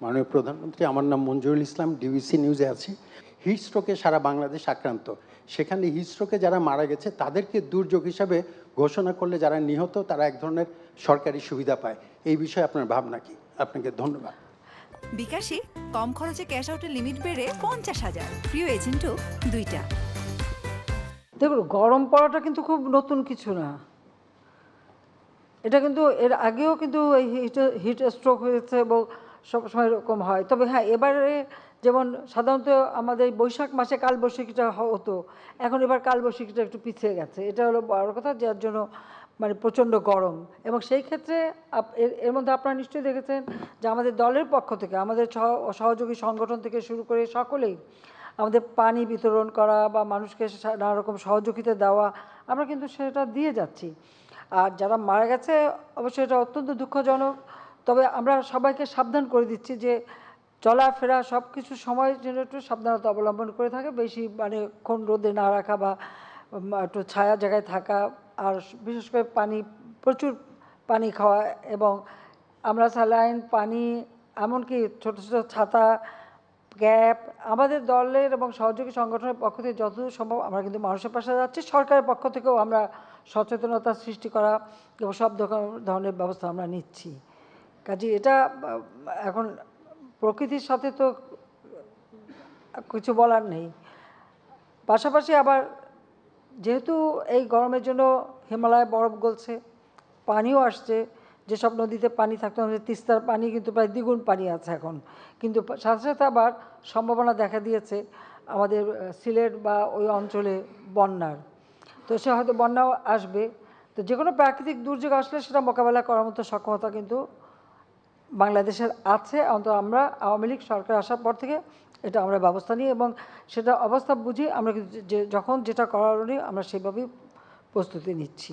মাননীয় প্রধানমন্ত্রী, আমার নাম মঞ্জুরুল ইসলাম, ডিবিসি নিউজে আছি। হিট স্ট্রোকে সারা বাংলাদেশ আক্রান্ত, সেখানে হিট স্ট্রোকে যারা মারা গেছে তাদেরকে দুর্যোগ হিসাবে ঘোষণা করলে যারা নিহত তারা এক ধরনের সরকারি সুবিধা পায়। এই বিষয়ে আপনার ভাবনা কি? আপনাকে ধন্যবাদ। বিকাশে কম খরচে ক্যাশ আউটের লিমিট বেড়ে 50,000, প্রিয় এজেন্টও 2টা। দেখুন, গরম পড়াটা কিন্তু খুব নতুন কিছু না। এটা কিন্তু এর আগেও কিন্তু এই হিট স্ট্রোক হয়েছে এবং সবসময় এরকম হয়। তবে হ্যাঁ, এবারে যেমন সাধারণত আমাদের বৈশাখ মাসে কালবৈশাখীটা হতো, এখন এবার কালবৈশাখীটা একটু পিছিয়ে গেছে। এটা হলো বড় কথা, যার জন্য মানে প্রচণ্ড গরম। এবং সেই ক্ষেত্রে এর মধ্যে আপনারা নিশ্চয়ই দেখেছেন যে আমাদের দলের পক্ষ থেকে, আমাদের সহযোগী সংগঠন থেকে শুরু করে সকলেই আমাদের পানি বিতরণ করা বা মানুষকে নানা রকম সহযোগিতা দেওয়া, আমরা কিন্তু সেটা দিয়ে যাচ্ছি। আর যারা মারা গেছে অবশ্যই এটা অত্যন্ত দুঃখজনক। তবে আমরা সবাইকে সাবধান করে দিচ্ছি যে চলাফেরা সব কিছু সময় যেন একটু সাবধানতা অবলম্বন করে থাকে, বেশি মানে ক্ষণ রোদে না রাখা বা একটু ছায়া জায়গায় থাকা, আর বিশেষ করে প্রচুর পানি খাওয়া, এবং আমরা স্যালাইন, পানি, এমনকি ছোটো ছোটো ছাতা, ক্যাপ, আমাদের দলের এবং সহযোগী সংগঠনের পক্ষ থেকে যতদূর সম্ভব আমরা কিন্তু মানুষের পাশে যাচ্ছি। সরকারের পক্ষ থেকেও আমরা সচেতনতা সৃষ্টি করা এবং সব ধরনের ব্যবস্থা আমরা নিচ্ছি। কাজে এটা এখন প্রকৃতির সাথে তো কিছু বলার নেই। পাশাপাশি আবার যেহেতু এই গরমের জন্য হিমালয়ে বরফ গলছে, পানিও আসছে, যেসব নদীতে পানি থাকতো, আমাদের তিস্তার পানি কিন্তু প্রায় দ্বিগুণ পানি আছে এখন। কিন্তু সাথে সাথে আবার সম্ভাবনা দেখা দিয়েছে আমাদের সিলেট বা ওই অঞ্চলে বন্যার। তো সে হয়তো বন্যাও আসবে। তো যে কোনো প্রাকৃতিক দুর্যোগ আসলে সেটা মোকাবেলা করার মতো সক্ষমতা কিন্তু বাংলাদেশের আছে। অন্তত আমরা আওয়ামী লীগ সরকার আসার পর থেকে এটা আমরা ব্যবস্থা নিই, এবং সেটা অবস্থা বুঝি আমরা যখন যেটা করার আমরা সেভাবেই প্রস্তুতি নিচ্ছি।